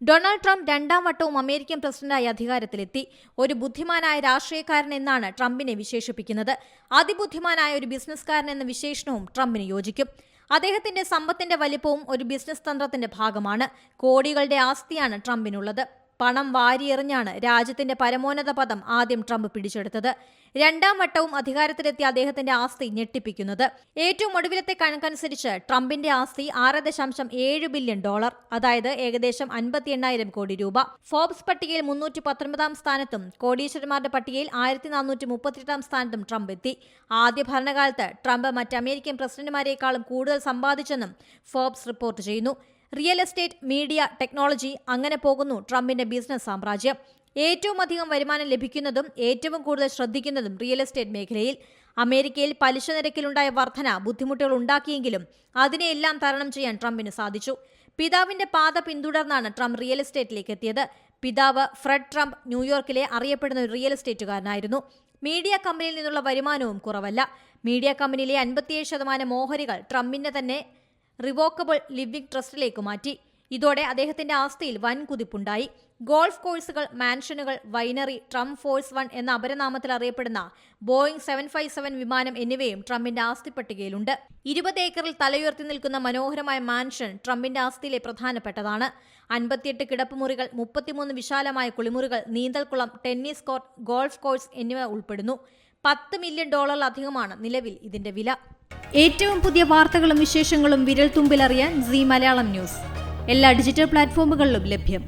Donald Trump രണ്ടാം വട്ടവും American പ്രസിഡന്റായി അധികാരത്തിലെത്തി. ഒരു ബുദ്ധിമാനായ രാഷ്ട്രീയക്കാരൻ എന്നാണ് ട്രംപിനെ വിശേഷിപ്പിക്കുന്നത്. അതിബുദ്ധിമാനായ ഒരു ബിസിനസ്സുകാരൻ എന്ന വിശേഷണവും ട്രംപിന് യോജിക്കും. അദ്ദേഹത്തിന്റെ സമ്പത്തിന്റെ വലിപ്പവും ഒരു ബിസിനസ് തന്ത്രത്തിന്റെ ഭാഗമാണ്. കോടികളുടെ ആസ്തിയാണ് ട്രംപിനുള്ളത്. പണം വാരിയെറിഞ്ഞാണ് രാജ്യത്തിന്റെ പരമോന്നത പദം ആദ്യം ട്രംപ് പിടിച്ചെടുത്തത്. രണ്ടാം വട്ടവും അധികാരത്തിലെത്തിയ അദ്ദേഹത്തിന്റെ ആസ്തി ഞെട്ടിപ്പിക്കുന്നത്. ഏറ്റവും ഒടുവിലത്തെ കണക്കനുസരിച്ച് ട്രംപിന്റെ ആസ്തി $6.7 ബില്യൺ, അതായത് ഏകദേശം 58,000 കോടി രൂപ. ഫോബ്സ് പട്ടികയിൽ 319 സ്ഥാനത്തും കോടീശ്വരന്മാരുടെ പട്ടികയിൽ 1438 സ്ഥാനത്തും ട്രംപ് എത്തി. ആദ്യ ഭരണകാലത്ത് ട്രംപ് മറ്റ് അമേരിക്കൻ പ്രസിഡന്റുമാരെക്കാളും കൂടുതൽ സമ്പാദിച്ചെന്നും ഫോബ്സ് റിപ്പോർട്ട് ചെയ്യുന്നു. റിയൽ എസ്റ്റേറ്റ്, മീഡിയ, ടെക്നോളജി, അങ്ങനെ പോകുന്നു ട്രംപിന്റെ ബിസിനസ് സാമ്രാജ്യം. ഏറ്റവും അധികം വരുമാനം ലഭിക്കുന്നതും ഏറ്റവും കൂടുതൽ ശ്രദ്ധിക്കുന്നതും റിയൽ എസ്റ്റേറ്റ് മേഖലയിൽ. അമേരിക്കയിൽ പലിശ നിരക്കിലുണ്ടായ വർധന ബുദ്ധിമുട്ടുകൾ ഉണ്ടാക്കിയെങ്കിലും അതിനെയെല്ലാം തരണം ചെയ്യാൻ ട്രംപിന് സാധിച്ചു. പിതാവിന്റെ പാത പിന്തുടർന്നാണ് ട്രംപ് റിയൽ എസ്റ്റേറ്റിലേക്ക് എത്തിയത്. പിതാവ് ഫ്രെഡ് ട്രംപ് ന്യൂയോർക്കിലെ അറിയപ്പെടുന്ന ഒരു റിയൽ എസ്റ്റേറ്റുകാരനായിരുന്നു. മീഡിയ കമ്പനിയിൽ നിന്നുള്ള വരുമാനവും കുറവല്ല. മീഡിയ കമ്പനിയിലെ 57% ഓഹരികൾ ട്രംപിന്റെ തന്നെ റിവോക്കബിൾ ലിവിംഗ് ട്രസ്റ്റിലേക്ക് മാറ്റി. ഇതോടെ അദ്ദേഹത്തിന്റെ ആസ്തിയിൽ വൻ കുതിപ്പുണ്ടായി. ഗോൾഫ് കോഴ്സുകൾ, മാൻഷനുകൾ, വൈനറി, ട്രംപ് ഫോഴ്സ് 1 എന്ന അപരനാമത്തിൽ അറിയപ്പെടുന്ന ബോയിംഗ് 757 വിമാനം എന്നിവയും ട്രംപിന്റെ ആസ്തി പട്ടികയിലുണ്ട്. 20 ഏക്കറിൽ തലയുയർത്തി നിൽക്കുന്ന മനോഹരമായ മാൻഷൻ ട്രംപിന്റെ ആസ്തിയിലെ പ്രധാനപ്പെട്ടതാണ്. 58 കിടപ്പുമുറികൾ, 33 വിശാലമായ കുളിമുറികൾ, നീന്തൽക്കുളം, ടെന്നീസ് കോർട്ട്, ഗോൾഫ് കോഴ്സ് എന്നിവ ഉൾപ്പെടുന്നു. $10 മില്യൺ നിലവിൽ ഇതിന്റെ വില. ഏറ്റവും പുതിയ വാർത്തകളും വിശേഷങ്ങളും വിരൽ തുമ്പിലറിയാൻ സീ മലയാളം ന്യൂസ് എല്ലാ ഡിജിറ്റൽ പ്ലാറ്റ്ഫോമുകളിലും ലഭ്യം.